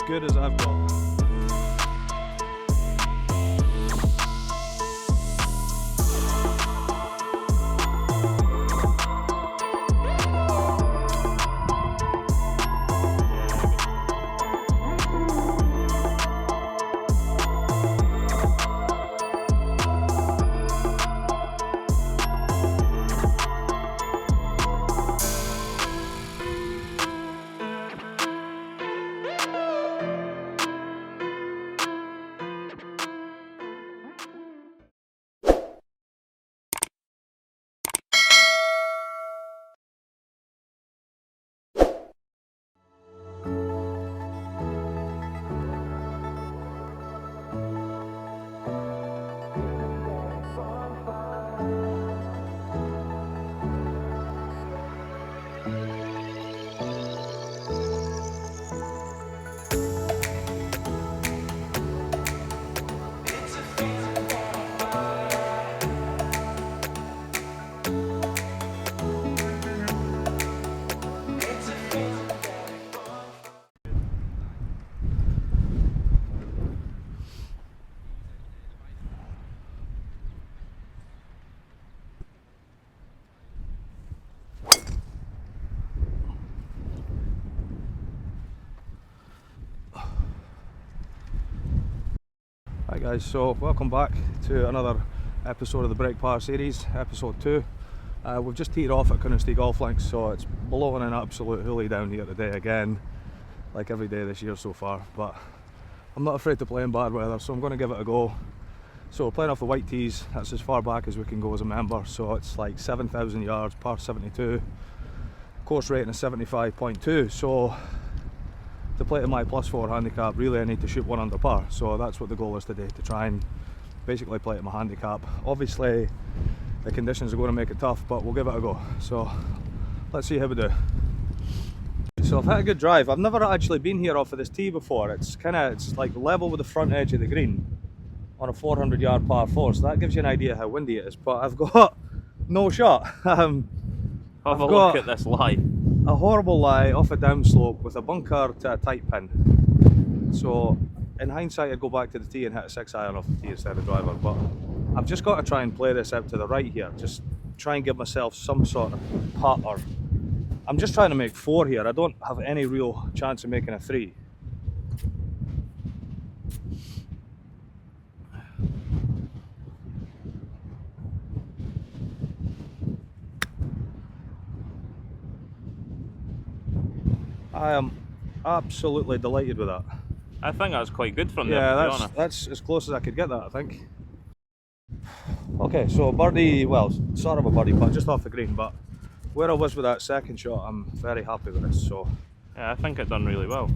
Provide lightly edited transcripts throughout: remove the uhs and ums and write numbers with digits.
good as I've got. Hi guys, so welcome back to another episode of the Break Par series, episode 2. We've just teed off at Carnoustie golf links, so it's blowing an absolute hoolie down here today again, like every day this year so far, but I'm not afraid to play in bad weather, so I'm going to give it a go. So we're playing off the white tees, that's as far back as we can go as a member, so it's like 7,000 yards, par 72, course rating is 75.2, so to play to my +4 handicap, really I need to shoot 1 under par, so that's what the goal is today, to try and basically play to my handicap. Obviously the conditions are going to make it tough, but we'll give it a go, so let's see how we do. So I've had a good drive. I've never actually been here off of this tee before. It's like level with the front edge of the green on a 400 yard par 4, so that gives you an idea how windy it is, but I've got no shot. Have a look at this lie. A horrible lie off a downslope with a bunker to a tight pin. So in hindsight I'd go back to the tee and hit a 6-iron off the tee instead of driver, but I've just got to try and play this out to the right here, just try and give myself some sort of putter. I'm just trying to make 4 here. I don't have any real chance of making a 3. I am absolutely delighted with that. I think that's quite good from them, yeah, to be honest. That's as close as I could get that, I think. Okay, so birdie, well, sort of a birdie putt, just off the green, but where I was with that second shot, I'm very happy with this, so. Yeah, I think it done really well.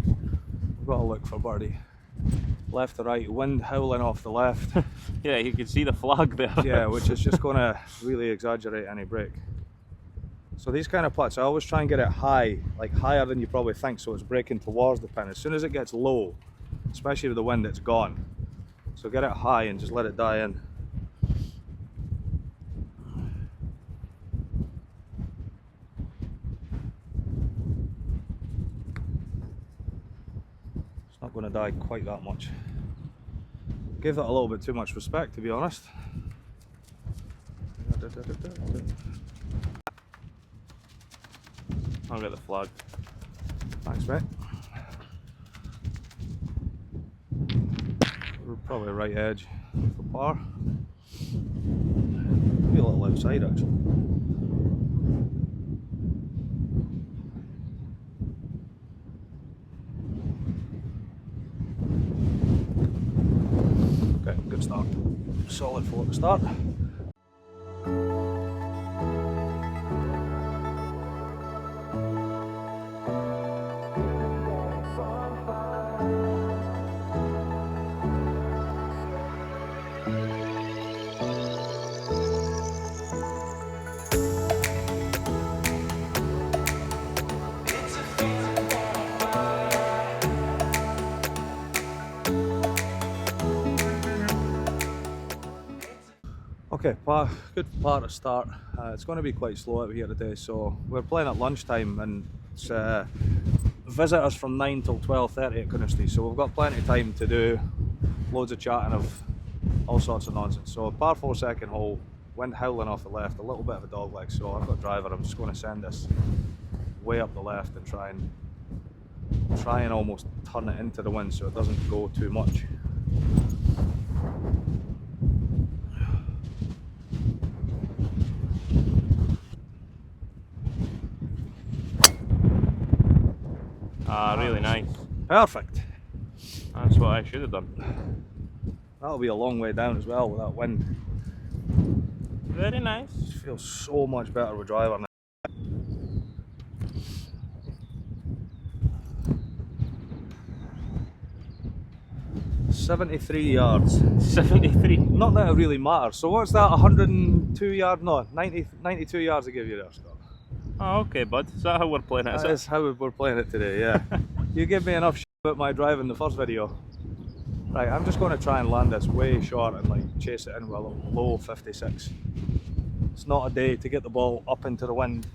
I've got to look for birdie. Left to right, wind howling off the left. Yeah, you can see the flag there. Yeah, which is just going to really exaggerate any break. So these kind of putts, I always try and get it high, like higher than you probably think, so it's breaking towards the pin. As soon as it gets low, especially with the wind, it's gone. So get it high and just let it die in. It's not going to die quite that much. Gave that a little bit too much respect, to be honest. I'll get the flag. Thanks, mate. We're probably right edge for par. Maybe a little outside actually. Okay, good start. Solid 4 to start. Okay, good par to start. It's going to be quite slow out here today, so we're playing at lunchtime and it's visitors from 9 till 12:30 at Carnoustie, so we've got plenty of time to do loads of chatting of all sorts of nonsense. So par 4 second hole, wind howling off the left, a little bit of a dog leg, so I've got driver, I'm just going to send this way up the left and try and almost turn it into the wind so it doesn't go too much. Ah, really nice. Perfect. That's what I should have done. That'll be a long way down as well with that wind. Very nice. Just feels so much better with driver now. "73 yards. 73. Not that it really matters. So what's that, 102 yard? No, 92 yards I give you there, Scott. Oh, okay, bud. Is that how we're playing it? That is how we're playing it today, yeah. You gave me enough shit about my drive in the first video. Right, I'm just going to try and land this way short and like chase it in with a low 56. It's not a day to get the ball up into the wind.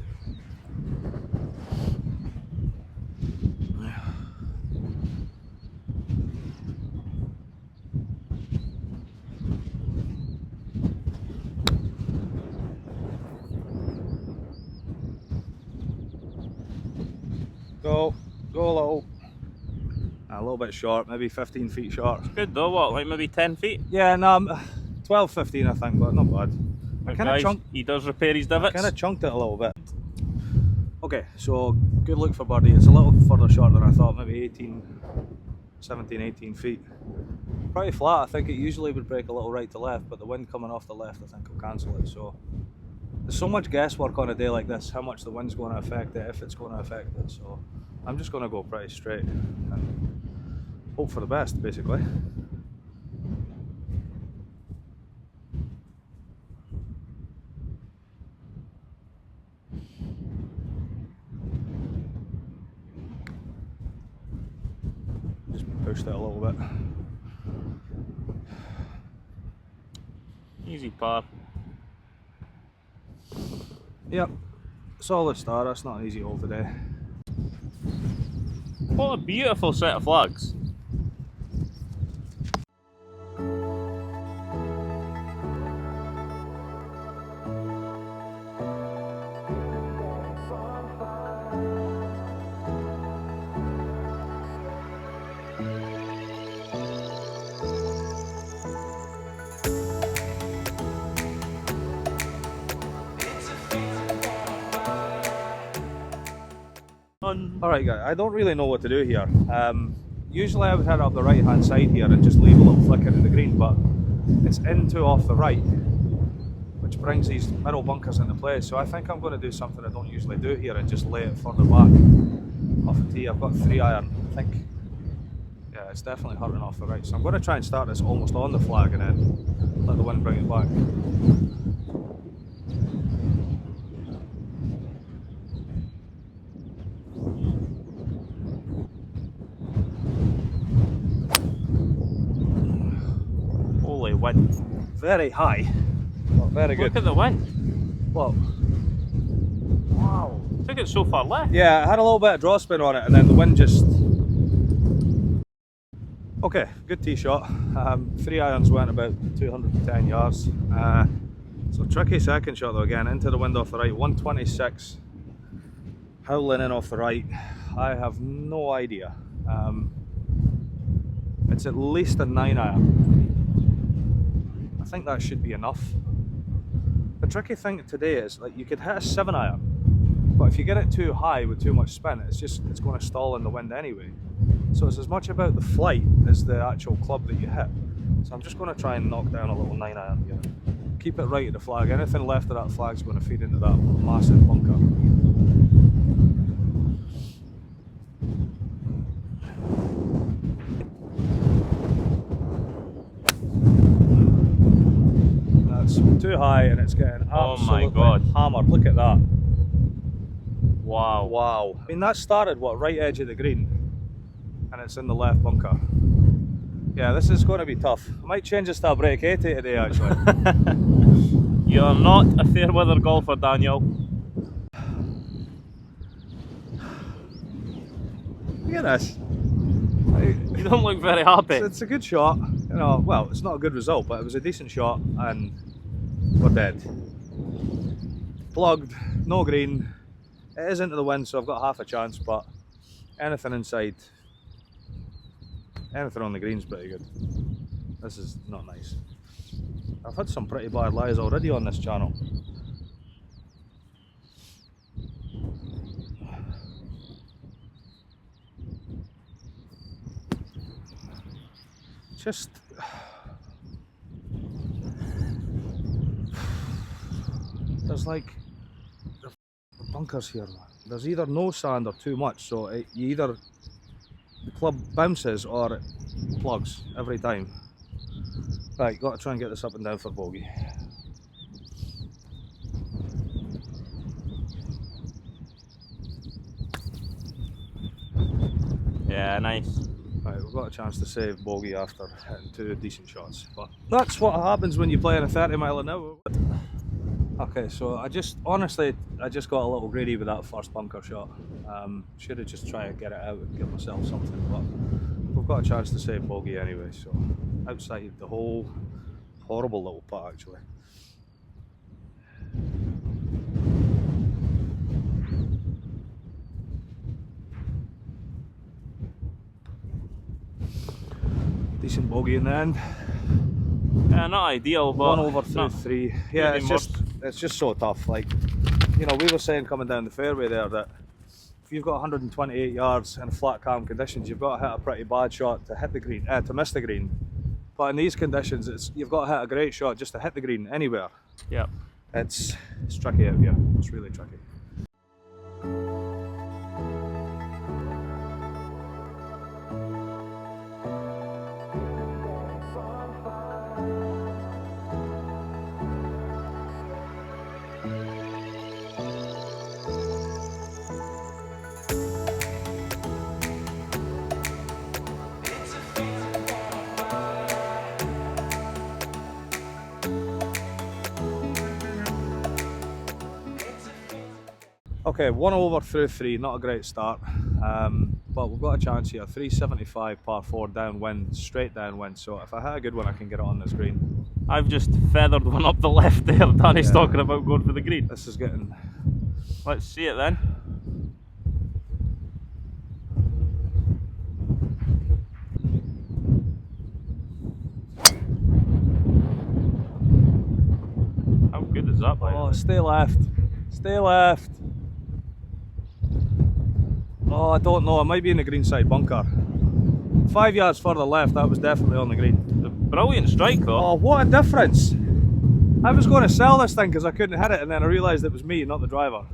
Go low. A little bit short, maybe 15 feet short. Good though, what, like maybe 10 feet? Yeah, no, 12, 15 I think, but not bad. He does repair his divots. Kind of chunked it a little bit. Okay, so good look for birdie. It's a little further short than I thought, maybe 17, 18 feet. Pretty flat. I think it usually would break a little right to left, but the wind coming off the left I think will cancel it. So there's so much guesswork on a day like this, how much the wind's going to affect it, if it's going to affect it. So I'm just going to go pretty straight and hope for the best, basically. Just pushed it a little bit. Easy par. Yep, solid start. That's not an easy hole today. What a beautiful set of flags. Alright guys, I don't really know what to do here. Usually I would head up the right hand side here and just leave a little flick into the green, but it's in two off the right, which brings these middle bunkers into place. So I think I'm going to do something I don't usually do here and just lay it further back off the tee. I've got 3 iron, I think. Yeah, it's definitely hurting off the right. So I'm going to try and start this almost on the flag and then let the wind bring it back. Wind. Very high, but very good. Look at the wind. Well, wow. Took it so far left. Yeah, it had a little bit of draw spin on it and then the wind just... Okay, good tee shot. 3 irons went about 210 yards. So tricky second shot though, again, into the wind off the right, 126. Howling in off the right. I have no idea. It's at least a 9 iron. I think that should be enough. The tricky thing today is like you could hit a 7 iron, but if you get it too high with too much spin, it's going to stall in the wind anyway. So it's as much about the flight as the actual club that you hit. So I'm just going to try and knock down a little 9 iron here. Keep it right at the flag. Anything left of that flag is going to feed into that massive bunker. Too high and it's getting absolutely hammered. Look at that. Wow. Wow. I mean, that started, what, right edge of the green, and it's in the left bunker. Yeah, this is going to be tough. I might change this to a break 80 today, actually. You're not a fair weather golfer, Daniel. Look at this. You don't look very happy. It's a good shot. You know, well, it's not a good result, but it was a decent shot, and we're dead. Plugged, no green. It is into the wind, so I've got half a chance, but anything inside, anything on the green's pretty good. This is not nice. I've had some pretty bad lies already on this channel. Just there's like the bunkers here, man. There's either no sand or too much, so you either the club bounces or it plugs every time. Right, got to try and get this up and down for bogey. Yeah, nice. Right, we've got a chance to save bogey after hitting 2 decent shots, but that's what happens when you play in a 30 mile an hour. Okay, so honestly, I just got a little greedy with that first bunker shot. Should have just tried to get it out and give myself something, but we've got a chance to save bogey anyway, so outside the hole, horrible little putt actually. Decent bogey in the end. Yeah, not ideal, but 1 over through 3. Yeah, it's just so tough. Like, you know, we were saying coming down the fairway there that if you've got 128 yards in flat calm conditions, you've got to hit a pretty bad shot to hit the green, to miss the green. But in these conditions, you've got to hit a great shot just to hit the green anywhere. Yep. It's tricky out here. It's really tricky. Okay, 1 over through 3, not a great start, but we've got a chance here. 375 par 4 downwind, straight downwind, so if I hit a good one I can get it on this green. I've just feathered one up the left there. Danny's talking about going for the green. This is getting... Let's see it then. How good is that, by the way? Stay left. Stay left. Oh, I don't know, it might be in the green side bunker. 5 yards further left, that was definitely on the green. A brilliant strike though. Oh, what a difference! I was going to sell this thing because I couldn't hit it, and then I realised it was me, not the driver.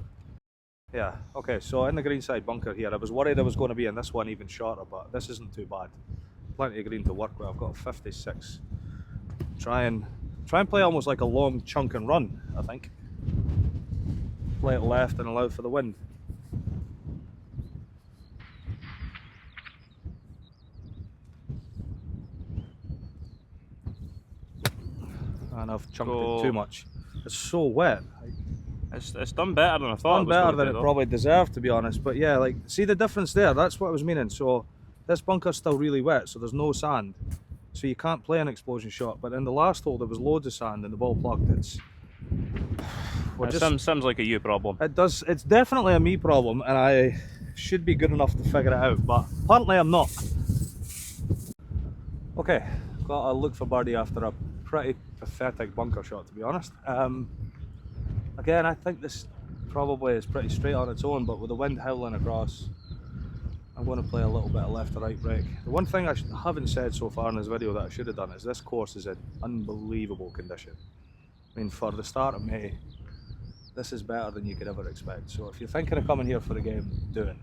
Yeah, okay, so in the green side bunker here, I was worried I was going to be in this one even shorter, but this isn't too bad. Plenty of green to work with. I've got 56. Try and play almost like a long chunk and run, I think. Play it left and allow for the wind. And I've chunked it too much. It's so wet. It's done better than I thought. Done better than it probably deserved, to be honest. But yeah, like, see the difference there? That's what I was meaning. So this bunker's still really wet, so there's no sand, so you can't play an explosion shot. But in the last hole, there was loads of sand and the ball plugged. Sounds like a you problem. It does. It's definitely a me problem, and I should be good enough to figure it out, but apparently I'm not. Okay, got to look for birdie after a pretty pathetic bunker shot, to be honest. Again, I think this probably is pretty straight on its own, but with the wind howling across, I'm going to play a little bit of left to right break. The one thing I haven't said so far in this video that I should have done is this course is in unbelievable condition. I mean, for the start of May, this is better than you could ever expect. So if you're thinking of coming here for the game, do it.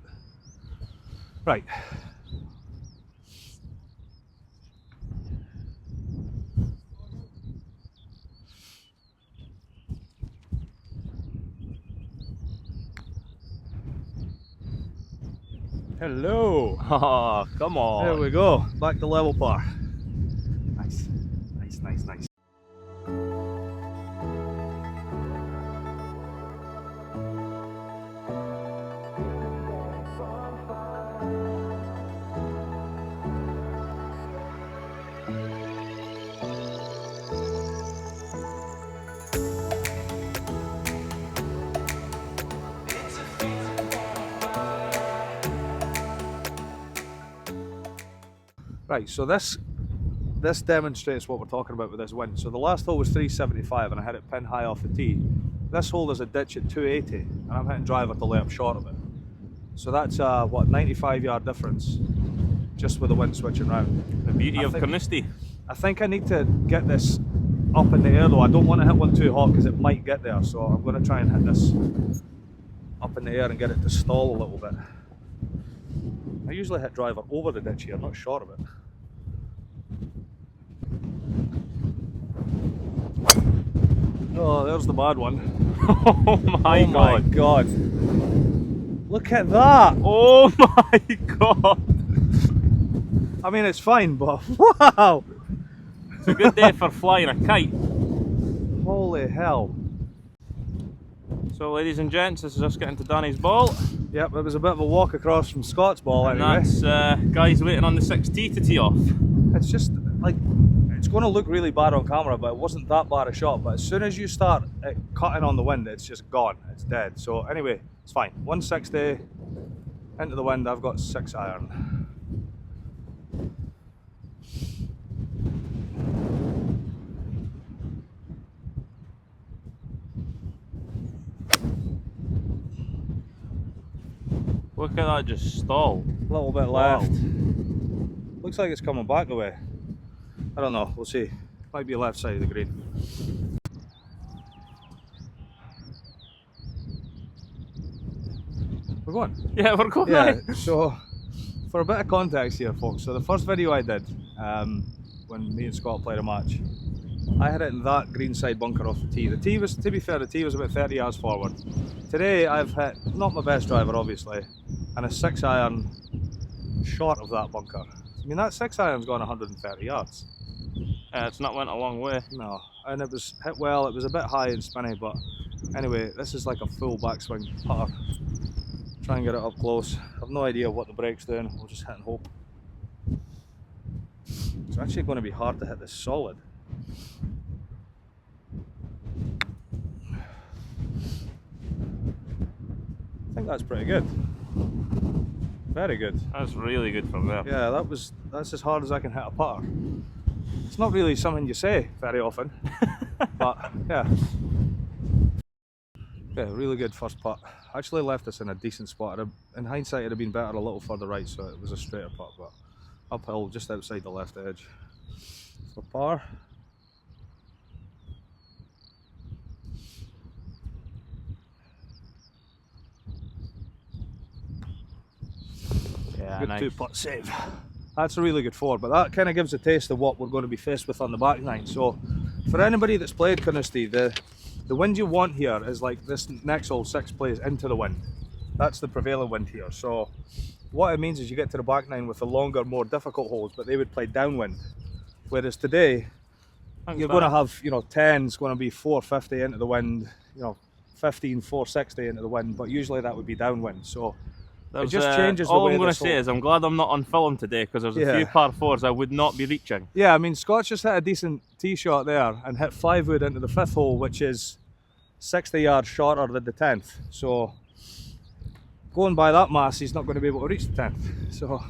Right. Hello. Oh, come on. There we go. Back to level par. Nice. Nice, nice, nice. Right, so this demonstrates what we're talking about with this wind. So the last hole was 375 and I hit it pin high off the tee. This hole is a ditch at 280 and I'm hitting driver to lay up short of it. So that's what, 95-yard difference just with the wind switching round. The beauty of Carnoustie. I think I need to get this up in the air though. I don't want to hit one too hot because it might get there. So I'm going to try and hit this up in the air and get it to stall a little bit. I usually hit driver over the ditch here, not short of it. Oh, there's the bad one. Oh my god. Look at that! Oh my god! I mean, it's fine, but wow! It's a good day for flying a kite. Holy hell. So, ladies and gents, this is us getting to Danny's ball. Yep, it was a bit of a walk across from Scott's ball And anyway. that's guys waiting on the 6th tee to tee off. It's just like, it's going to look really bad on camera, but it wasn't that bad a shot. But as soon as you start it cutting on the wind, it's just gone. It's dead. So anyway, it's fine. 160 into the wind. I've got 6 iron. Look at that, just stall. A little bit left. Looks like it's coming back the way. I don't know. We'll see. Might be left side of the green. We're going. Yeah, we're going. Yeah, right. so for a bit of context here, folks, so the first video I did when me and Scott played a match, I had it in that green side bunker off the tee. The tee was, to be fair, the tee was about 30 yards forward. Today I've hit, not my best driver obviously, and a 6 iron short of that bunker. I mean, that 6 iron's gone 130 yards. It's not went a long way. No, and it was hit well, it was a bit high and spinny, but anyway, this is like a full backswing putter. Try and get it up close. I've no idea what the brake's doing, we'll just hit and hope. It's actually going to be hard to hit this solid. I think that's pretty good. Very good. That's really good from there. Yeah, that's as hard as I can hit a putter. It's not really something you say very often, but yeah. Yeah, really good first putt. Actually left us in a decent spot. In hindsight, it'd have been better a little further right, so it was a straighter putt, but uphill just outside the left edge. For par. Yeah, Good nice. 2-putt save. That's a really good 4, but that kind of gives a taste of what we're going to be faced with on the back nine. So for anybody that's played Carnoustie, the wind you want here is like this next hole 6 plays into the wind. That's the prevailing wind here. So what it means is you get to the back nine with the longer, more difficult holes, but they would play downwind. Whereas today, you're going to have, you know, 10's going to be 450 into the wind, you know, 15, 460 into the wind, but usually that would be downwind. So it just changes the way. All I'm going to say is I'm glad I'm not on film today, because there's a few par 4s I would not be reaching. Yeah, I mean, Scott's just hit a decent tee shot there and hit 5 wood into the 5th hole, which is 60 yards shorter than the 10th. So going by that mass, he's not going to be able to reach the 10th. So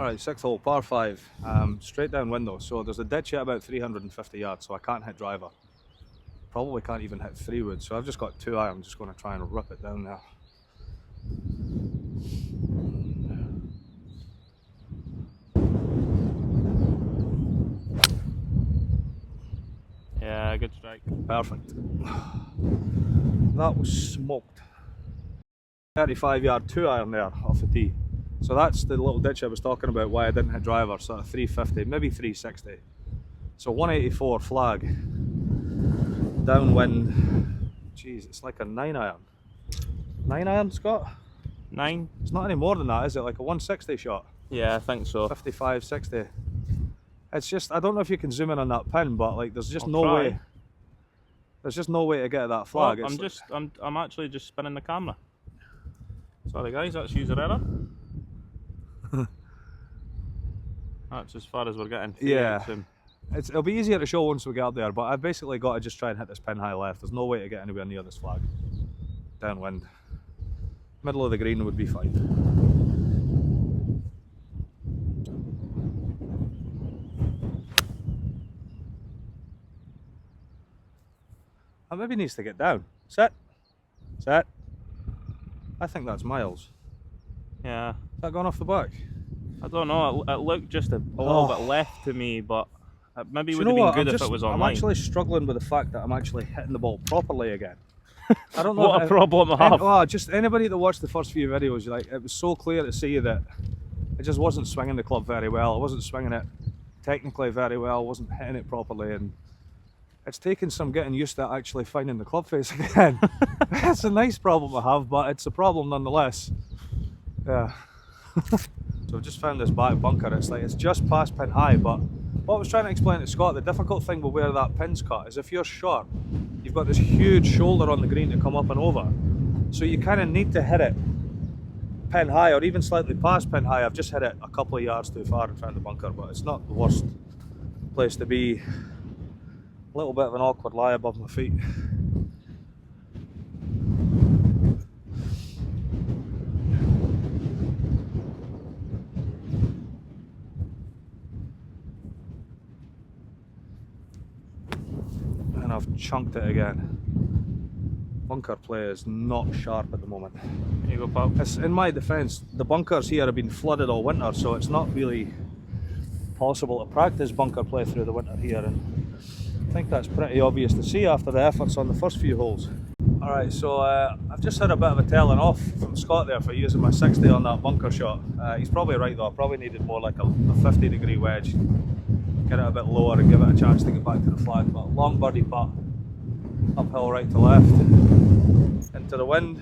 alright, 6th hole, par 5, straight down window. So there's a ditch at about 350 yards, so I can't hit driver. Probably can't even hit 3 wood, so I've just got 2 iron. I'm just going to try and rip it down there. Yeah, good strike. Perfect. That was smoked. 35 yard 2 iron there off the tee. So that's the little ditch I was talking about, why I didn't hit driver, sort of 350, maybe 360. So 184 flag. downwind. Jeez, it's like a 9-iron. 9-iron, Scott? 9? It's not any more than that, is it? Like a 160 shot? Yeah, I think so. 55, 60. It's just, I don't know if you can zoom in on that pin, but like there's just no try. way. There's just no way to get that flag. Well, I'm actually just spinning the camera. Sorry guys, that's user error. That's as far as we're getting. Yeah. It'll be easier to show once we get up there, but I've basically got to just try and hit this pin high left. There's no way to get anywhere near this flag. Downwind. Middle of the green would be fine. That maybe needs to get down. Sit. Sit. I think that's miles. Yeah. Is that gone off the back? I don't know, it looked just a little bit left to me, but maybe it would Do have you know been what? good if it was online. I'm actually struggling with the fact that I'm actually hitting the ball properly again. I don't know what a problem I have. Oh, just anybody that watched the first few videos, like, it was so clear to see that I just wasn't swinging the club very well. I wasn't swinging it technically very well, wasn't hitting it properly, and it's taken some getting used to actually finding the club face again. It's a nice problem to have, but it's a problem nonetheless. Yeah. So I've just found this back bunker. It's just past pin high, but what I was trying to explain to Scott, the difficult thing with where that pin's cut is if you're short, you've got this huge shoulder on the green to come up and over. So you kind of need to hit it pin high, or even slightly past pin high. I've just hit it a couple of yards too far and found the bunker, but it's not the worst place to be. A little bit of an awkward lie above my feet. And I've chunked it again. Bunker play is not sharp at the moment. Here you go, pal. It's, in my defence, the bunkers here have been flooded all winter, so it's not really possible to practice bunker play through the winter here, and I think that's pretty obvious to see after the efforts on the first few holes. Alright, so I've just had a bit of a telling off from Scott there for using my 60 on that bunker shot. He's probably right though, I probably needed more like a 50-degree wedge. Get it a bit lower and give it a chance to get back to the flag, but long birdie putt, uphill right to left, into the wind.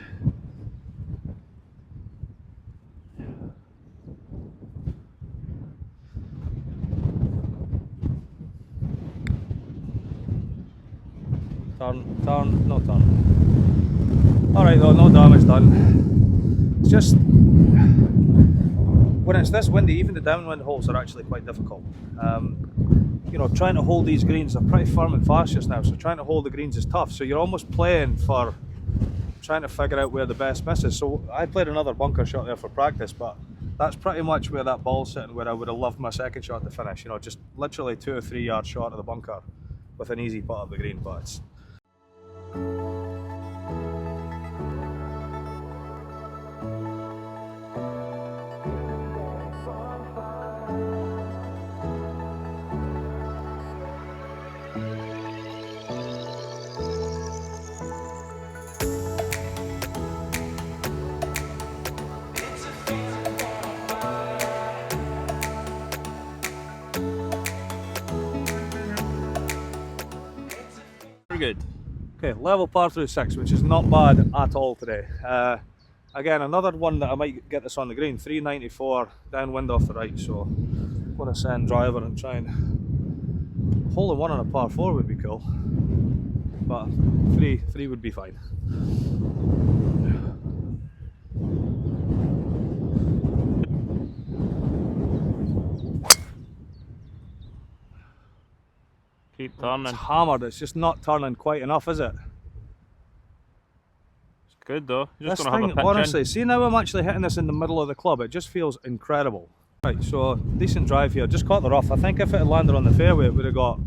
Turn, no turn. Alright though, no damage done. It's just, when it's this windy, even the downwind holes are actually quite difficult. You know, trying to hold these greens, they're pretty firm and fast just now, so trying to hold the greens is tough. So you're almost playing for trying to figure out where the best miss is. So I played another bunker shot there for practice, but that's pretty much where that ball's sitting, where I would have loved my second shot to finish. You know, just literally 2 or 3 yards short of the bunker with an easy putt up the green, but it's good. okay, level par through 6, which is not bad at all today. Again, another one that I might get this on the green, 394 downwind off the right, so I'm going to send driver and try and hole in one on a par 4 would be cool, but three would be fine. Keep turning. It's hammered, it's just not turning quite enough, is it? It's good though. You're just This going to have a thing, pitch honestly, in. see now I'm actually hitting this in the middle of the club, it just feels incredible. Right, so decent drive here, just caught the rough. I think if it had landed on the fairway it would have got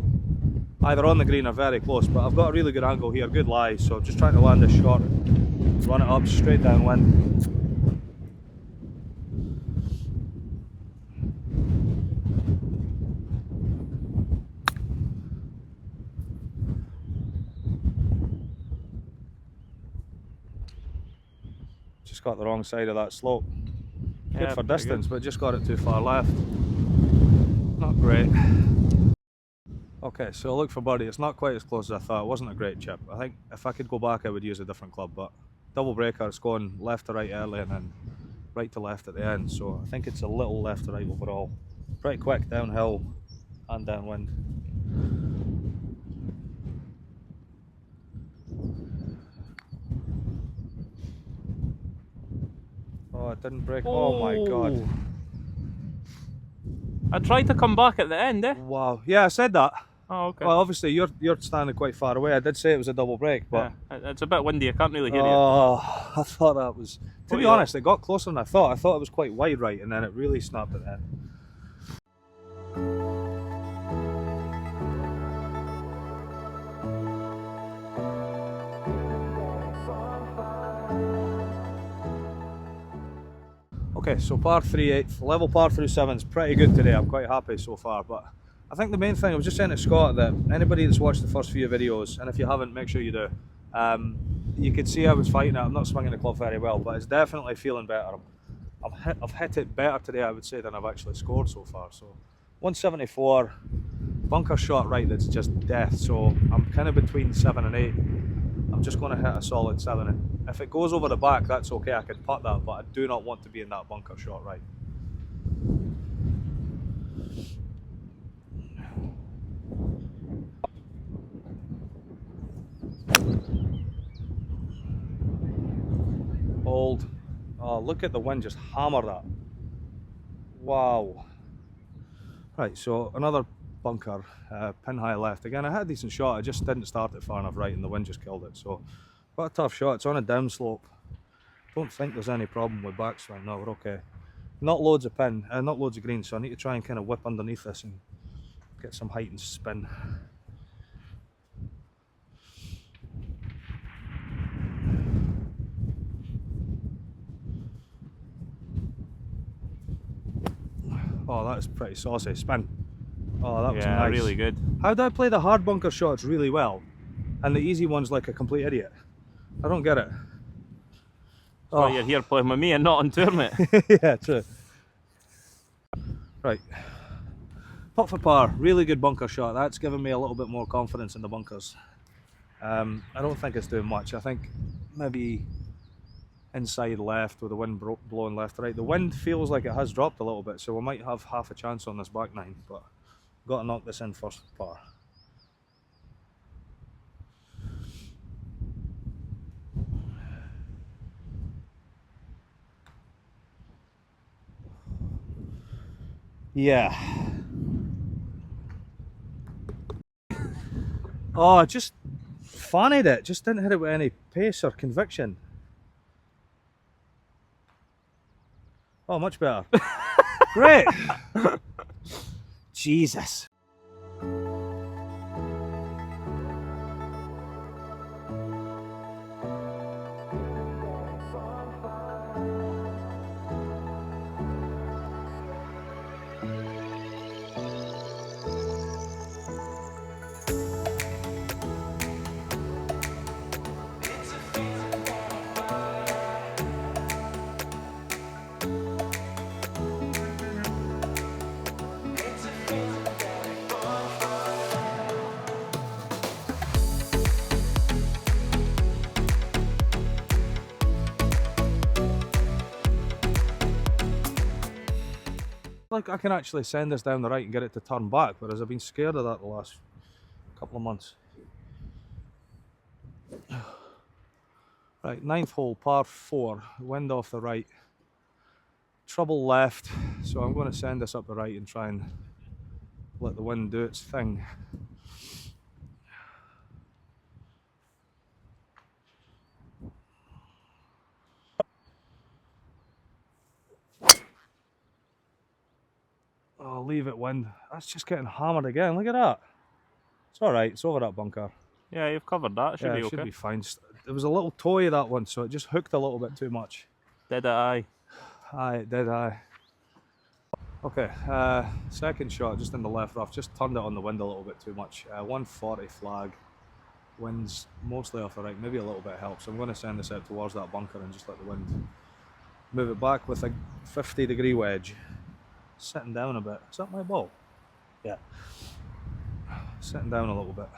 either on the green or very close, but I've got a really good angle here, good lie, so I'm just trying to land this short, run it up straight downwind. Just got the wrong side of that slope. Good Yeah, for pretty distance, good. but just got it too far left. Not great. Okay, so look for birdie. It's not quite as close as I thought. It wasn't a great chip. I think if I could go back, I would use a different club, but double breaker, it's going left to right early and then right to left at the end, so I think it's a little left to right overall. Pretty quick downhill and downwind. Oh, it didn't break. Oh my god. I tried to come back at the end, eh? Wow. Yeah, I said that. Oh, okay. Well, obviously you're standing quite far away. I did say it was a double break, but yeah, it's a bit windy. I can't really hear you. Oh, I thought that was. To be honest, it got closer than I thought. I thought it was quite wide right, and then it really snapped at the end. Okay, so par 3/8, level par through 7 is pretty good today. I'm quite happy so far, but I think the main thing, I was just saying to Scott that anybody that's watched the first few videos, and if you haven't, make sure you do, you could see I was fighting it. I'm not swinging the club very well, but it's definitely feeling better. I've hit it better today, I would say, than I've actually scored so far. So 174, bunker shot right, that's just death. So I'm kind of between 7 and 8. I'm just going to hit a solid 7. If it goes over the back, that's okay, I could putt that, but I do not want to be in that bunker shot right. Hold. Oh, look at the wind just hammer that. Wow. Right, so another bunker, pin high left. Again, I had a decent shot, I just didn't start it far enough right and the wind just killed it. So, quite a tough shot. It's on a down slope. Don't think there's any problem with backswing. No, we're okay. Not loads of not loads of green, so I need to try and kind of whip underneath this and get some height and spin. Oh, that is pretty saucy. Spin. Oh, that was nice. Really good. How do I play the hard bunker shots really well and the easy ones like a complete idiot? I don't get it. Oh, you're here playing with me and not on tour, mate. Yeah, true. Right. Putt for par. Really good bunker shot. That's given me a little bit more confidence in the bunkers. I don't think it's doing much. I think maybe inside left with the wind blowing left to right. The wind feels like it has dropped a little bit, so we might have half a chance on this back nine, but got to knock this in first par. Yeah. Oh, just fannied it. Just didn't hit it with any pace or conviction. Oh, much better. Great. Jesus. Like I can actually send this down the right and get it to turn back, whereas I've been scared of that the last couple of months. Right, 9th hole, par 4, wind off the right, trouble left, so I'm going to send this up the right and try and let the wind do its thing. Oh, leave it wind. That's just getting hammered again. Look at that. It's alright, it's over that bunker. Yeah, you've covered that. Should be okay. Should be fine. There was a little toy that one, so it just hooked a little bit too much. Did it, aye? Aye, it did, aye. Okay, second shot just in the left rough. Just turned it on the wind a little bit too much. 140 flag. Wind's mostly off the right, maybe a little bit helps. So I'm going to send this out towards that bunker and just let the wind move it back with a 50-degree wedge. Sitting down a bit. Is that my ball? Yeah. sitting down a little bit.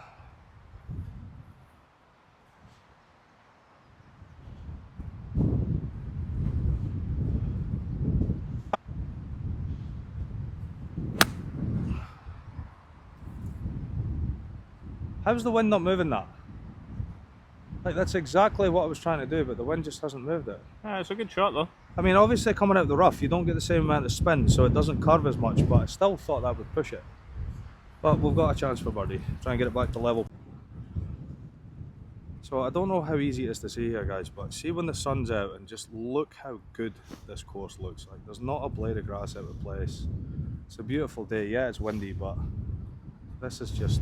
How's the wind not moving that? Like, that's exactly what I was trying to do, but the wind just hasn't moved it. Yeah, it's a good shot though. I mean, obviously coming out the rough, you don't get the same amount of spin, so it doesn't curve as much, but I still thought that would push it. But we've got a chance for birdie. Try and get it back to level. So I don't know how easy it is to see here, guys, but see when the sun's out and just look how good this course looks like. There's not a blade of grass out of place. It's a beautiful day. Yeah, it's windy, but this is just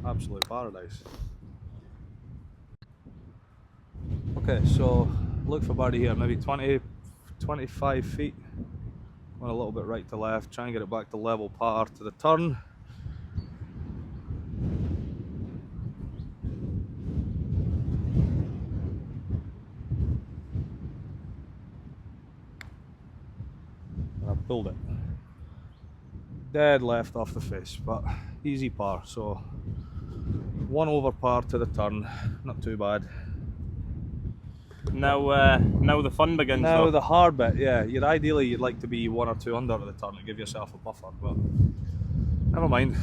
absolute paradise. Okay, so look for birdie here, maybe 20, 25 feet. Going a little bit right to left, try and get it back to level par to the turn. And I pulled it. Dead left off the face, but easy par, so 1 over par to the turn, not too bad. Now the fun begins. Now though. the hard bit, yeah. Ideally you'd like to be 1 or 2 under at the turn to give yourself a buffer, but never mind.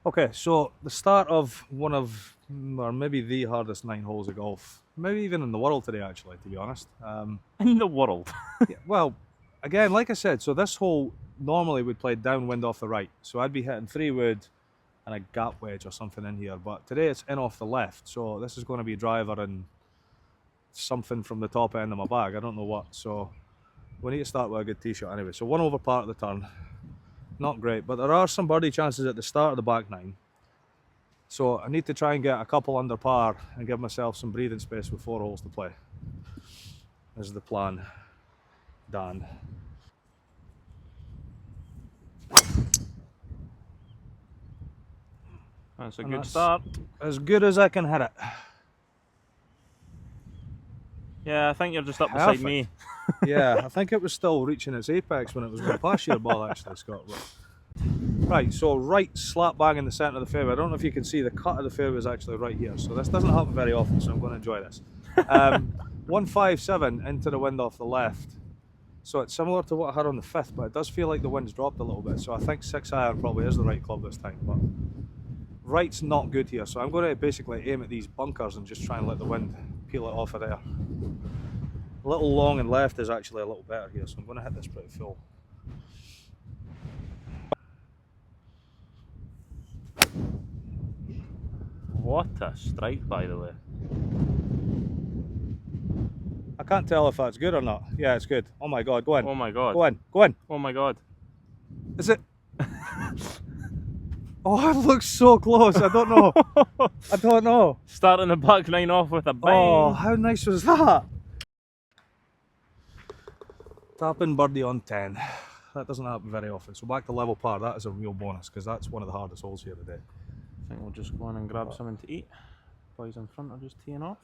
Okay, so the start of one of, or maybe the hardest 9 holes of golf, maybe even in the world today, actually, to be honest. In the world. Yeah, well, again, like I said, so this hole normally would play downwind off the right, so I'd be hitting 3-wood and a gap wedge or something in here, but today it's in off the left, so this is going to be driver and something from the top end of my bag, I don't know what, so we need to start with a good tee shot anyway. So 1 over par at the turn. Not great, but there are some birdie chances at the start of the back 9. So I need to try and get a couple under par and give myself some breathing space with 4 holes to play. This is the plan. Dan. That's a good start. As good as I can hit it. Yeah, I think you're just up beside me. Yeah, I think it was still reaching its apex when it was going past your ball, actually, Scott. But... Right, so right slap bang in the centre of the fairway. I don't know if you can see the cut of the fairway is actually right here. So this doesn't happen very often, so I'm going to enjoy this. 157 into the wind off the left. So it's similar to what I had on the 5th, but it does feel like the wind's dropped a little bit. So I think 6 iron probably is the right club this time. But right's not good here, so I'm going to basically aim at these bunkers and just try and let the wind peel it off of there. A little long and left is actually a little better here, so I'm going to hit this pretty full. What a strike, by the way. I can't tell if that's good or not. Yeah, it's good. Oh my god, go in. Oh my god. Go in, go in. Oh my god. Is it? Oh, it looks so close. I don't know. I don't know. Starting the back 9 off with a bang. Oh, how nice was that? Tapping birdie on 10. That doesn't happen very often. So back to level par. That is a real bonus because that's one of the hardest holes here today. I think we'll just go in and grab something to eat. Boys in front are just teeing off.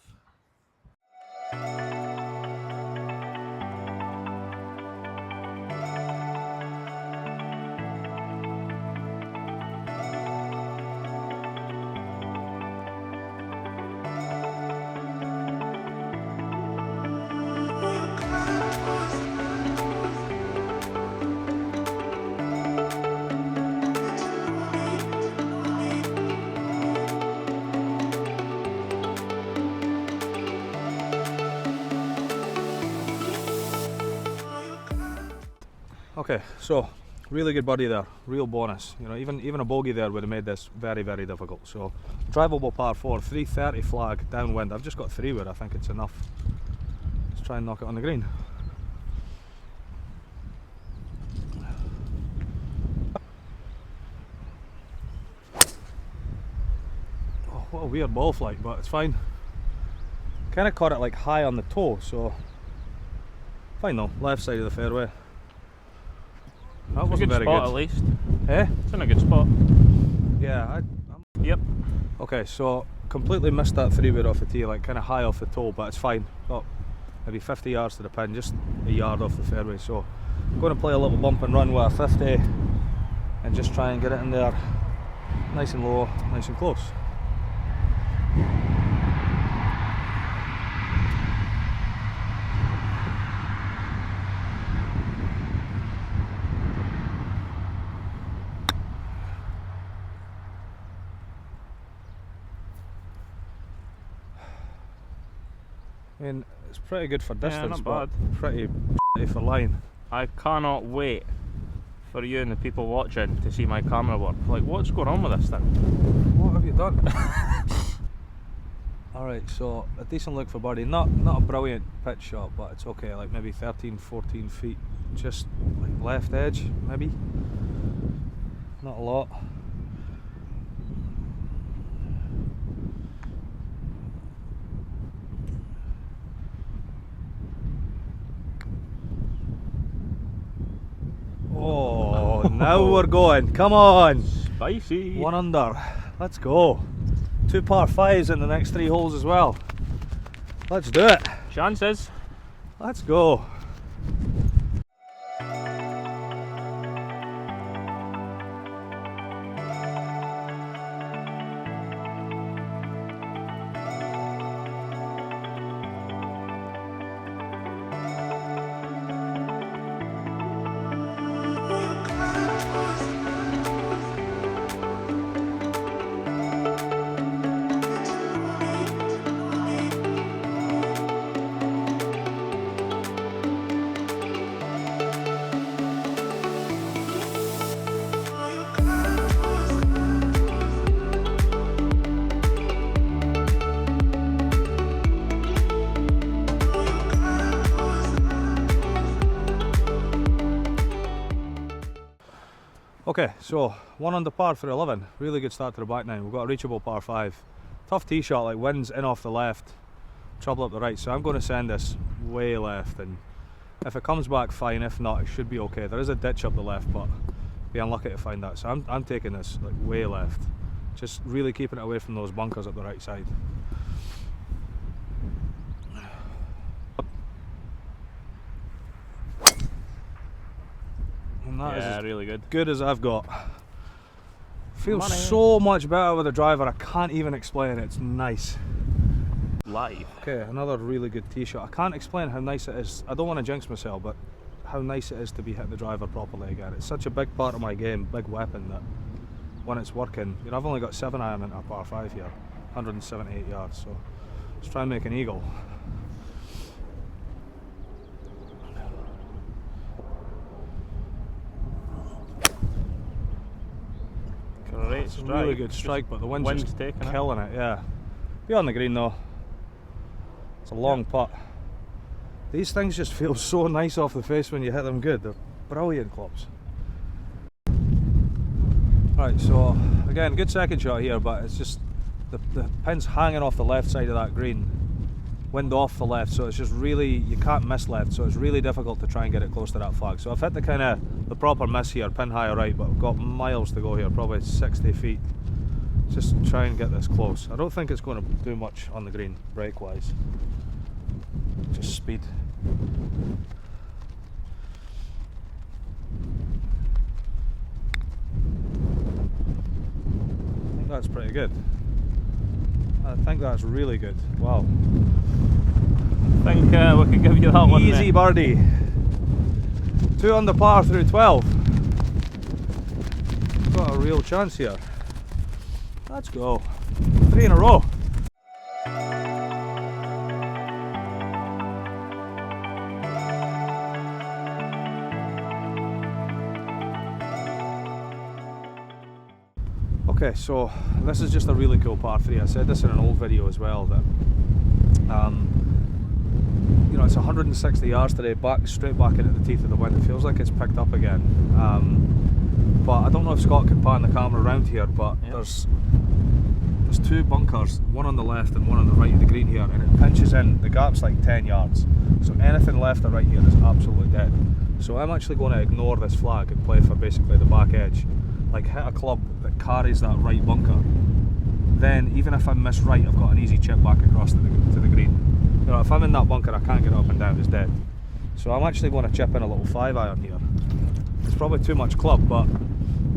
Okay, so Really good birdie there, real bonus. You know, even a bogey there would have made this very, very difficult. So, drivable par 4, 330 flag, downwind. I've just got 3 wood, I think it's enough. Let's try and knock it on the green. Oh, what a weird ball flight, but it's fine. Kind of caught it like high on the toe, so fine though. Left side of the fairway. That wasn't very good. At least. Eh? It's in a good spot. Yeah. Yep. Okay, so completely missed that 3 wood off the tee, like kind of high off the toe, but it's fine. Got maybe 50 yards to the pin, just a yard off the fairway. So I'm going to play a little bump and run with a 50 and just try and get it in there nice and low, nice and close. I mean, it's pretty good for distance, not but pretty for line. I cannot wait for you and the people watching to see my camera work. Like, what's going on with this thing? What have you done? Alright, so a decent look for birdie. Not a brilliant pitch shot, but it's okay. Like maybe 13, 14 feet. Just like left edge, maybe. Not a lot. Oh, now we're going. Come on. Spicy. 1 under. Let's go. 2 par 5s in the next 3 holes as well. Let's do it. Chances. Let's go. Okay, so 1 under par for 11. Really good start to the back nine. We've got a reachable par 5. Tough tee shot, like winds in off the left, trouble up the right. So I'm going to send this way left, and if it comes back, fine. If not, it should be okay. There is a ditch up the left, but be unlucky to find that. So I'm taking this like way left, just really keeping it away from those bunkers up the right side. And that is really good. Good as I've got. Feels so much better with the driver. I can't even explain it. It's nice. Live. Okay, another really good tee shot. I can't explain how nice it is. I don't want to jinx myself, but how nice it is to be hitting the driver properly again. It's such a big part of my game, big weapon, that when it's working, you know, I've only got 7 iron into a par 5 here, 178 yards. So let's try and make an eagle. Great It's a strike. really good strike, but the wind's just taking killing it. Yeah. Be on the green though. It's a long putt. These things just feel so nice off the face when you hit them good. They're brilliant clubs. Right, so again, good second shot here, but it's just the pin's hanging off the left side of that green. Wind off the left, so it's just really, you can't miss left, so it's really difficult to try and get it close to that flag. So I've hit the proper miss here, pin higher right, but I've got miles to go here, probably 60 feet. Just try and get this close. I don't think it's going to do much on the green, break wise. Just speed. I think that's pretty good. I think that's really good. Wow. I think we can give you that one. Easy birdie. 2 under par through 12. Got a real chance here. Let's go. 3 in a row. Okay, so this is just a really cool par 3. I said this in an old video as well, that you know, it's 160 yards today, straight back into the teeth of the wind. It feels like it's picked up again. But I don't know if Scott can pan the camera around here, but there's two bunkers, one on the left and one on the right of the green here, and it pinches in. The gap's like 10 yards, so anything left or right here is absolutely dead. So I'm actually going to ignore this flag and play for basically the back edge, like hit a club that carries that right bunker. Then even if I miss right, I've got an easy chip back across to the green. You know, if I'm in that bunker, I can't get up and down, it's dead. So I'm actually going to chip in a little 5-iron here. It's probably too much club, but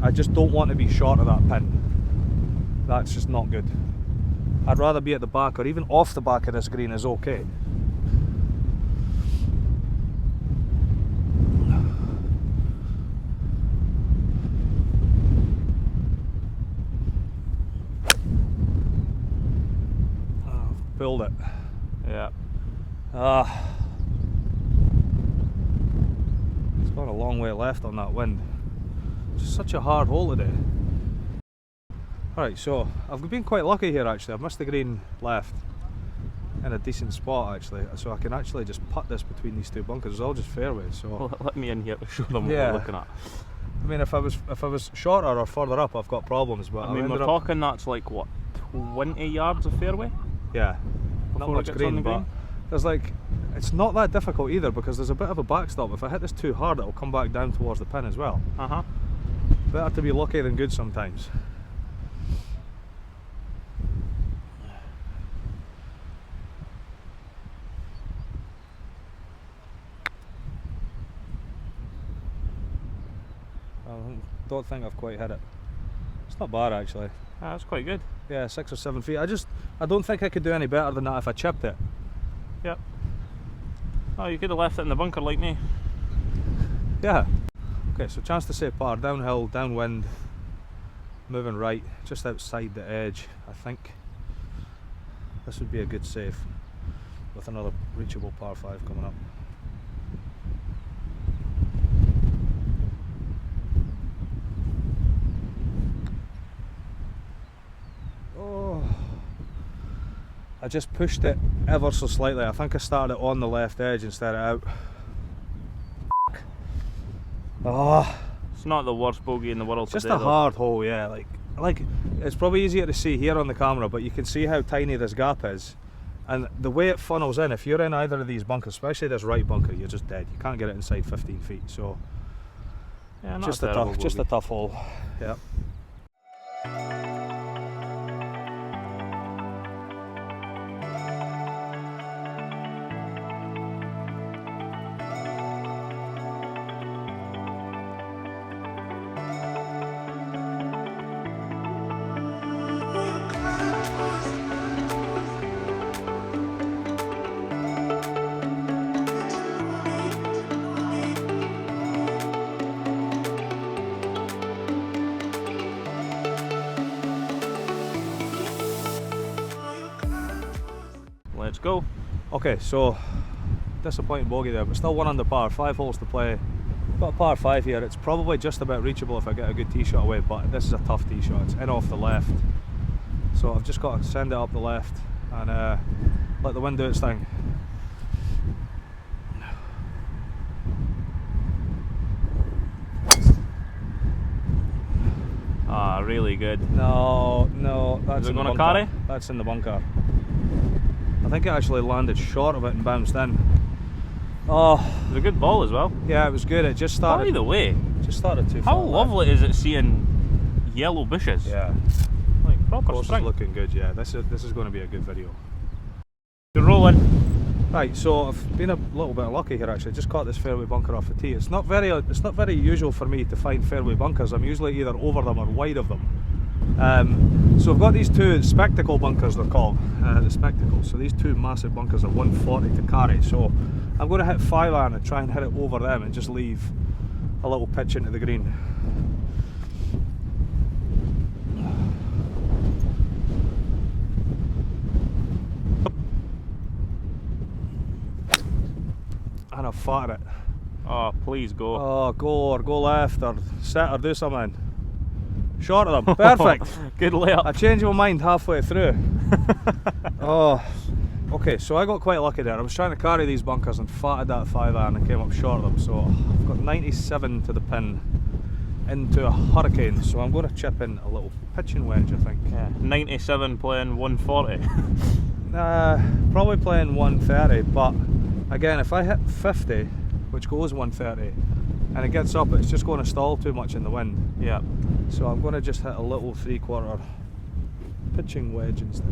I just don't want to be short of that pin. That's just not good. I'd rather be at the back, or even off the back of this green is okay. I've pulled it. Yeah. It's got a long way left on that wind. It's such a hard hole today. Alright, so I've been quite lucky here actually. I've missed the green left in a decent spot actually, so I can actually just putt this between these two bunkers. It's all just fairways. So Well, let me in here to show them what we're looking at. I mean, if I was shorter or further up, I've got problems. But I mean, we're talking that's like what, 20 yards of fairway? Yeah, not Before it much gets green, on the but green? there's like, it's not that difficult either because there's a bit of a backstop. If I hit this too hard, it'll come back down towards the pin as well. Better to be lucky than good sometimes. I don't think I've quite hit it. It's not bad actually. That's quite good. Yeah, 6 or 7 feet. I don't think I could do any better than that if I chipped it. Yep. Oh, you could have left it in the bunker like me. Yeah. Okay, so chance to say par, downhill, downwind, moving right, just outside the edge. I think this would be a good save with another reachable par 5 coming up. Oh, I just pushed it ever so slightly. I think I started it on the left edge instead of out. Oh, It's not the worst bogey in the world just today, a hard hole, yeah. Like it's probably easier to see here on the camera, but you can see how tiny this gap is, and the way it funnels in. If you're in either of these bunkers, especially this right bunker, you're just dead. You can't get it inside 15 feet. So Yeah, not just a terrible just a bogey. tough hole. Yeah. Let's go. Okay, so disappointing bogey there, but still 1 under par, 5 holes to play. Got a par 5 here. It's probably just about reachable if I get a good tee shot away, but this is a tough tee shot. It's in off the left, so I've just got to send it up the left and let the wind do its thing. Ah, really good. No, that's Is it in the gonna bunker. carry? That's in the bunker. I think it actually landed short of it and bounced in. Oh, It was a good ball as well. yeah, it was good. It just By started. the way, Just started too how far left. lovely is it seeing yellow bushes? Yeah, Like proper course is spring. looking good. Yeah, this is going to be a good video. You're rolling. Right, so I've been a little bit lucky here actually. Just caught this fairway bunker off the tee. It's not very usual for me to find fairway bunkers. I'm usually either over them or wide of them. So I've got these two spectacle bunkers, they're called, the spectacles. So these two massive bunkers are 140 to carry. So I'm going to hit 5-iron and try and hit it over them and just leave a little pitch into the green. And I've fatted it. Oh, please go. Oh, go left or set or do something. Short of them. Perfect. Good layup. I changed my mind halfway through. Oh, okay, so I got quite lucky there. I was trying to carry these bunkers and fatted that 5-iron and came up short of them. So I've got 97 to the pin into a hurricane. So I'm going to chip in a little pitching wedge, I think. Yeah, 97 playing 140. Probably playing 130, but again, if I hit 50, which goes 130, and it gets up, it's just going to stall too much in the wind. Yeah. So I'm going to just hit a little 3/4 pitching wedge instead.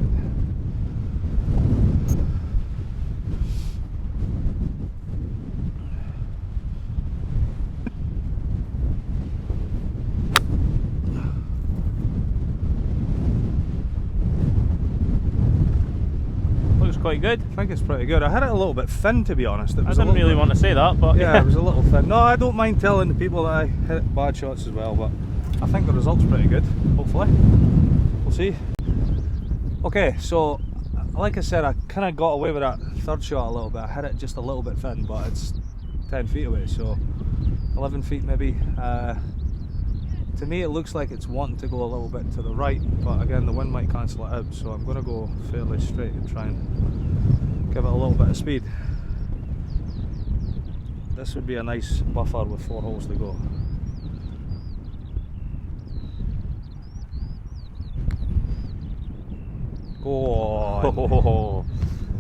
Looks quite good. I think it's pretty good. I had it a little bit thin, to be honest. It I was didn't really want to say that, but yeah, it was a little thin. No, I don't mind telling the people that I hit bad shots as well, but I think the result's pretty good, hopefully. We'll see. Okay, so like I said, I kind of got away with that third shot a little bit. I hit it just a little bit thin, but it's 10 feet away, so 11 feet maybe. To me it looks like it's wanting to go a little bit to the right, but again the wind might cancel it out, so I'm going to go fairly straight and try and give it a little bit of speed. This would be a nice buffer with 4 holes to go. Go on.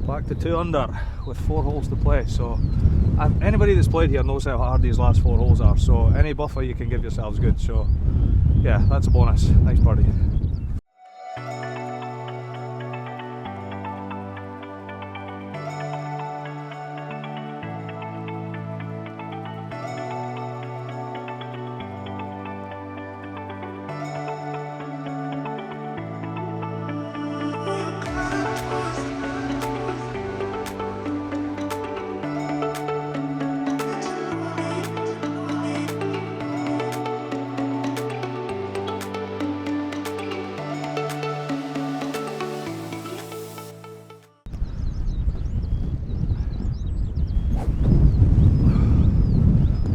Back to 2 under with 4 holes to play. So anybody that's played here knows how hard these last 4 holes are, so any buffer you can give yourselves good. So yeah, that's a bonus. Nice birdie.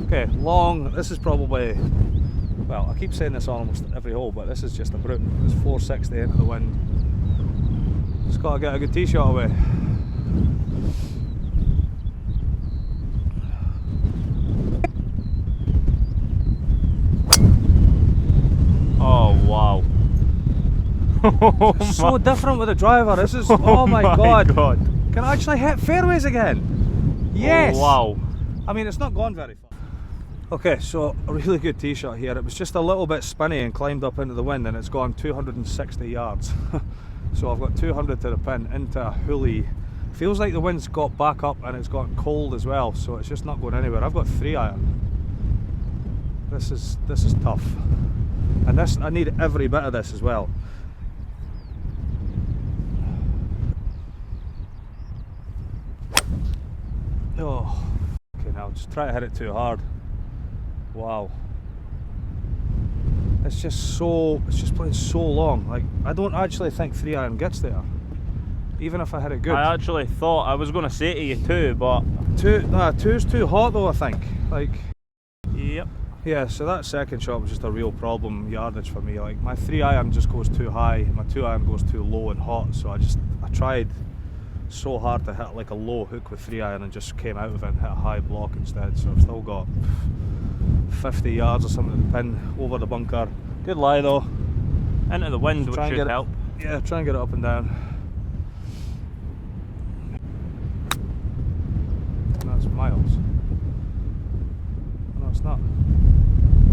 Okay, long. This is probably, well, I keep saying this on almost every hole, but this is just a brute. It's 460 into the wind. Just got to get a good tee shot away. oh wow. It's so different with the driver. This is, oh my god. Can I actually hit fairways again? Yes! Oh, wow. I mean, it's not gone very far. Okay, so a really good tee shot here. It was just a little bit spinny and climbed up into the wind, and it's gone 260 yards. So I've got 200 to the pin into a hoolie. Feels like the wind's got back up and it's gotten cold as well, so it's just not going anywhere. I've got 3-iron. This is tough. And this, I need every bit of this as well. Oh, okay, now just try to hit it too hard. Wow. It's just playing so long. Like, I don't actually think 3-iron gets there, even if I hit it good. I actually thought I was going to say to you 2, but two's too hot though, I think. Like, yep. yeah, so that second shot was just a real problem yardage for me. Like, my 3-iron just goes too high, my 2-iron goes too low and hot, so I tried so hard to hit like a low hook with 3-iron and just came out of it and hit a high block instead. So I've still got 50 yards or something to the pin over the bunker. Good lie though. Into the wind, which should help. Yeah, try and get it up and down. That's miles. No, it's not.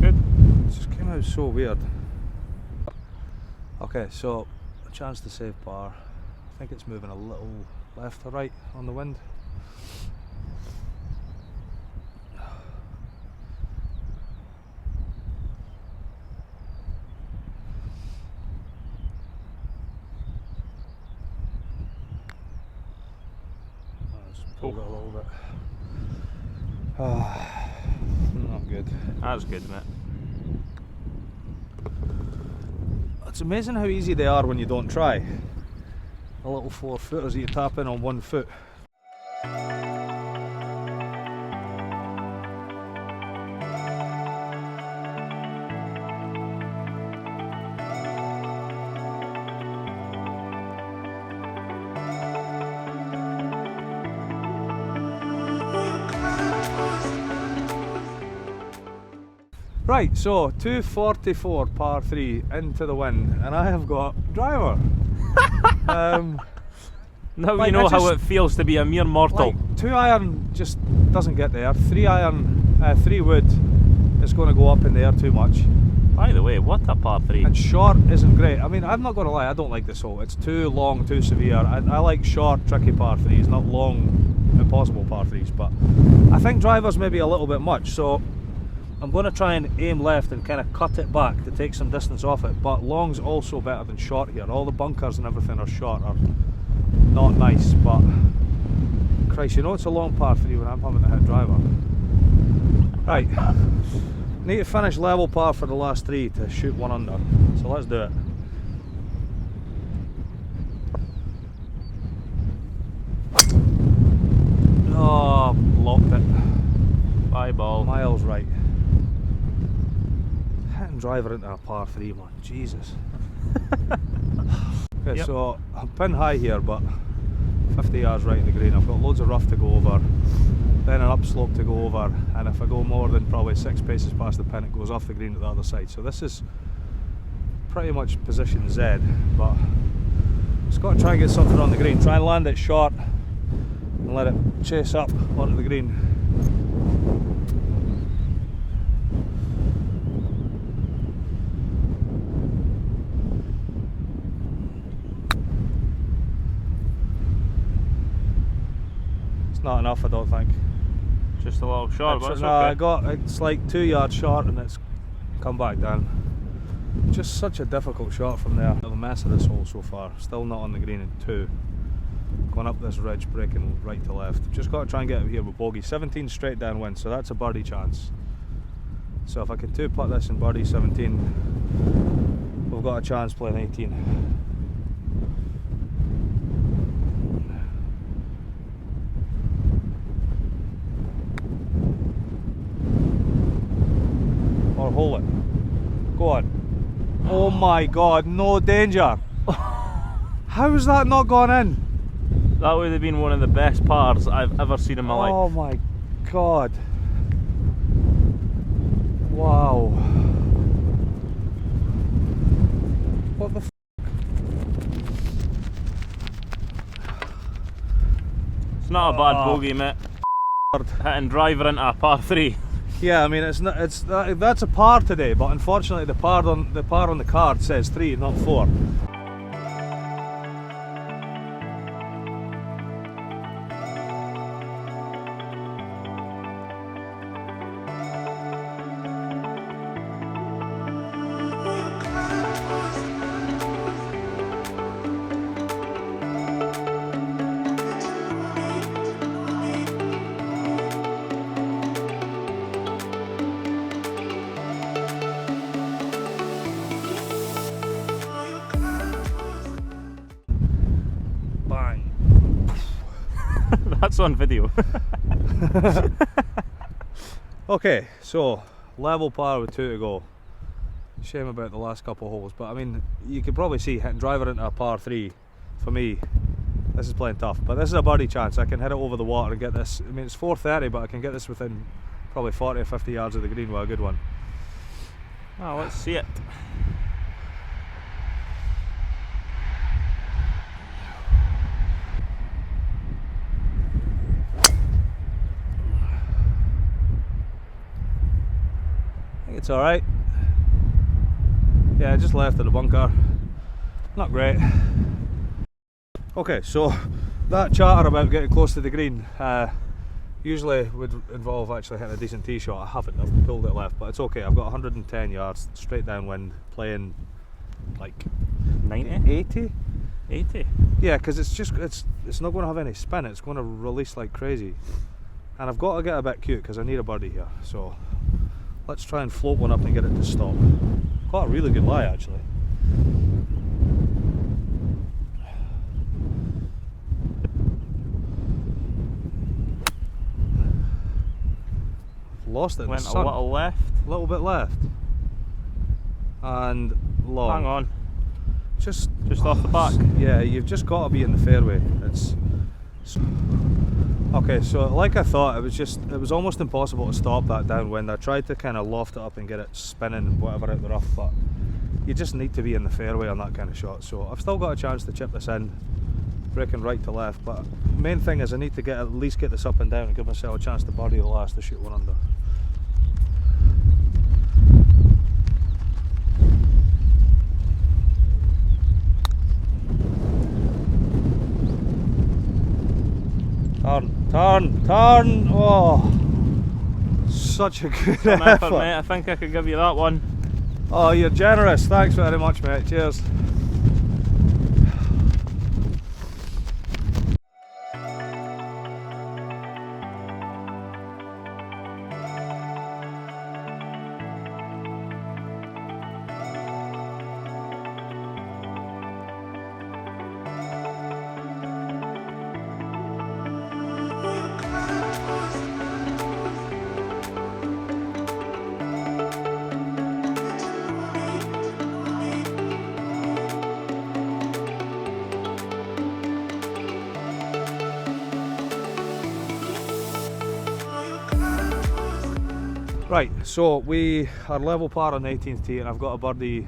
Good. It just came out so weird. Okay, so a chance to save par. I think it's moving a little left or right on the wind. Just pulled it a little bit. Not good. That's good, mate. It's amazing how easy they are when you don't try. The little 4-footers that you tap in on 1 foot. Right, so 244 par 3 into the wind, and I have got driver. Now Like, you know I how just- it feels to be a mere mortal. Like 2 iron just doesn't get there. 3 iron, 3 wood is going to go up in the air too much. By the way, what a par 3. And short isn't great. I mean, I'm not going to lie, I don't like this hole. It's too long, too severe. I like short, tricky par 3s, not long, impossible par 3s. But I think driver's maybe a little bit much, so I'm going to try and aim left and kind of cut it back to take some distance off it. But long's also better than short here. All the bunkers and everything are short, are not nice. But Christ, you know it's a long par 3 when I'm having to hit driver. Right. Need to finish level par for the last 3 to shoot 1 under, so let's do it. Oh, blocked it. Bye ball. Miles right. Hitting driver into a par 3, man. Jesus. Okay, Yep. so I'm pin high here, but 50 yards right of the green. I've got loads of rough to go over, then an upslope to go over, and if I go more than probably 6 paces past the pin, it goes off the green to the other side. So this is pretty much position Z, but just got to try and get something on the green. Try and land it short and let it chase up onto the green. It's not enough, I don't think. Just a little short, but it's No, I okay. got, it's like 2 yards short and it's come back down. Just such a difficult shot from there. The mess of this hole so far. Still not on the green in 2. Going up this ridge, breaking right to left. Just got to try and get out here with bogey. 17 straight downwind, so that's a birdie chance. So if I can 2-putt this in birdie 17, we've got a chance playing 18. Or hole it. Go on. Oh my god, no danger. How has that not gone in? That would have been one of the best pars I've ever seen in my life. Oh my god. Wow. What the f? It's not a bad Oh. bogey, mate. Hitting driver into a par 3. Yeah, I mean it's not. That's a par today, but unfortunately the par on the card says 3, not 4. Bang. That's on video. Okay, so level par with 2 to go. Shame about the last couple of holes, but I mean, you could probably see hitting driver into a par 3. For me, this is playing tough, but this is a birdie chance. I can hit it over the water and get this. I mean, it's 430, but I can get this within probably 40 or 50 yards of the green with a good one. Oh, let's see it. I think it's alright. Yeah, just left of the bunker. Not great. Okay, so that chatter about getting close to the green usually would involve actually hitting a decent tee shot. I haven't, I've pulled it left, but it's okay. I've got 110 yards straight downwind, playing like 90? 80? 80? Yeah, because it's not going to have any spin, it's going to release like crazy. And I've got to get a bit cute because I need a birdie here. So let's try and float one up and get it to stop. Quite a really good lie actually. Lost it in Went the a sun. little left. A little bit left. And long. Hang on. Just Just off the back. Yeah, you've just got to be in the fairway. It's Okay, so like I thought, it was almost impossible to stop that downwind. I tried to kind of loft it up and get it spinning, whatever, out the rough, but you just need to be in the fairway on that kind of shot. So I've still got a chance to chip this in, breaking right to left, but main thing is I need to at least get this up and down and give myself a chance to birdie the last to shoot one under. Turn! Oh, such a good effort, mate. I think I could give you that one. Oh, you're generous. Thanks very much, mate. Cheers. Right, so we are level par on the 18th tee, and I've got a birdie,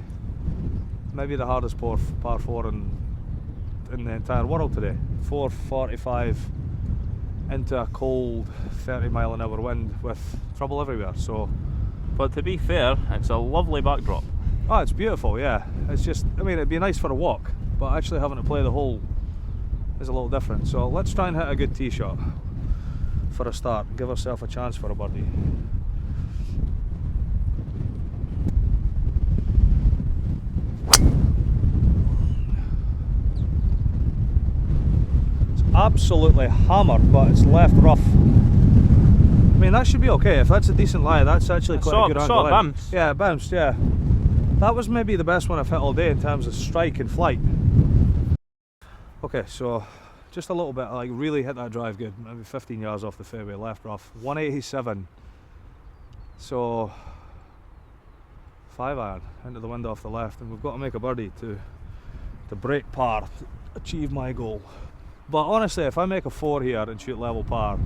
maybe the hardest par 4 in the entire world today. 445 into a cold 30-mile-an-hour wind with trouble everywhere. So, but to be fair, it's a lovely backdrop. Oh, it's beautiful, yeah. It's just, I mean, it'd be nice for a walk, but actually having to play the hole is a little different. So let's try and hit a good tee shot for a start, give ourselves a chance for a birdie. Absolutely hammered, but it's left rough. I mean, that should be okay. If that's a decent lie, that's actually quite a good angle. It bounced. Yeah, it bounced, yeah. That was maybe the best one I've hit all day in terms of strike and flight. Okay, so just a little bit, like really hit that drive good. Maybe 15 yards off the fairway, left rough. 187. So 5-iron into the wind off the left, and we've got to make a birdie to break par, to achieve my goal. But honestly, if I make a 4 here and shoot level par,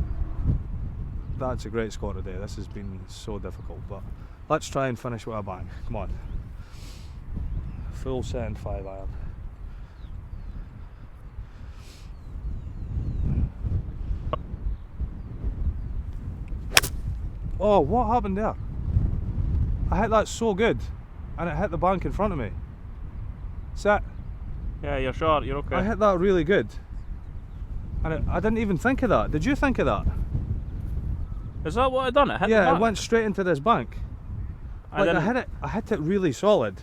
that's a great score today. This has been so difficult, but let's try and finish with a bang. Come on. Full send 5-iron. Oh, what happened there? I hit that so good, and it hit the bank in front of me. Sit. Yeah, you're short, you're okay. I hit that really good. And I didn't even think of that. Did you think of that? Is that what I done? It hit the Yeah, bank? it went straight into this bank. I hit it really solid.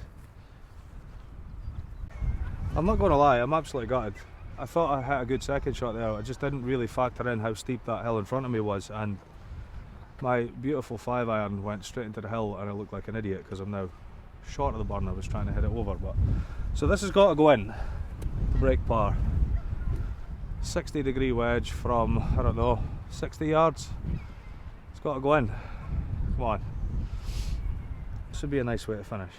I'm not going to lie, I'm absolutely gutted. I thought I hit a good second shot there. I just didn't really factor in how steep that hill in front of me was, and my beautiful 5-iron went straight into the hill, and I looked like an idiot because I'm now short of the burn. I was trying to hit it over, but so this has got to go in to break par. 60-degree wedge from, I don't know, 60 yards. It's got to go in. Come on. This would be a nice way to finish.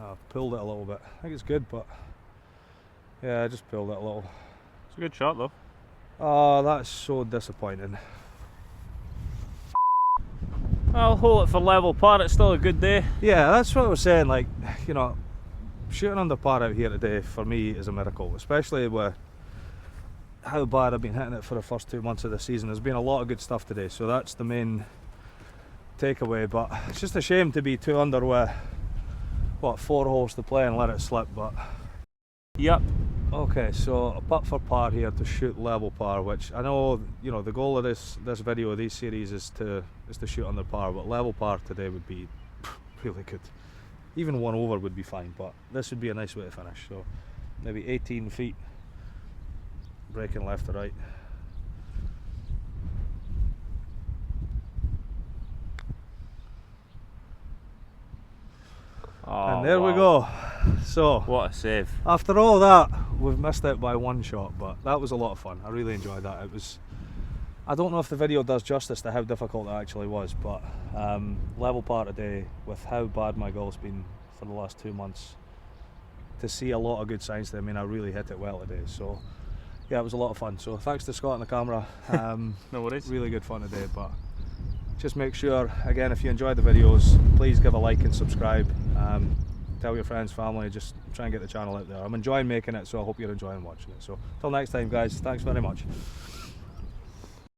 I've pulled it a little bit. I think it's good, but yeah, I just pulled it a little. It's a good shot though. Oh, that's so disappointing. I'll hold it for level par, it's still a good day. Yeah, that's what I was saying, like, you know, shooting under par out here today for me is a miracle, especially with how bad I've been hitting it for the first 2 months of the season. There's been a lot of good stuff today, so that's the main takeaway, but it's just a shame to be 2 under with, what, 4 holes to play and let it slip, but... Yep. Okay, so a putt for par here to shoot level par, which I know, you know, the goal of this video, these series, is to shoot under par, but level par today would be really good. Even 1 over would be fine, but this would be a nice way to finish. So maybe 18 feet, breaking left to right. Oh, and there we wow. go. So What a save. after all that, we've missed out by 1 shot, but that was a lot of fun. I really enjoyed that. It was I don't know if the video does justice to how difficult it actually was, but level par today, with how bad my golf's been for the last 2 months, to see a lot of good signs there. I mean, I really hit it well today, so yeah, it was a lot of fun. So thanks to Scott on the camera. No worries. Really good fun today, but just make sure, again, if you enjoyed the videos, please give a like and subscribe. Tell your friends, family, just try and get the channel out there. I'm enjoying making it, so I hope you're enjoying watching it. So till next time, guys, thanks very much.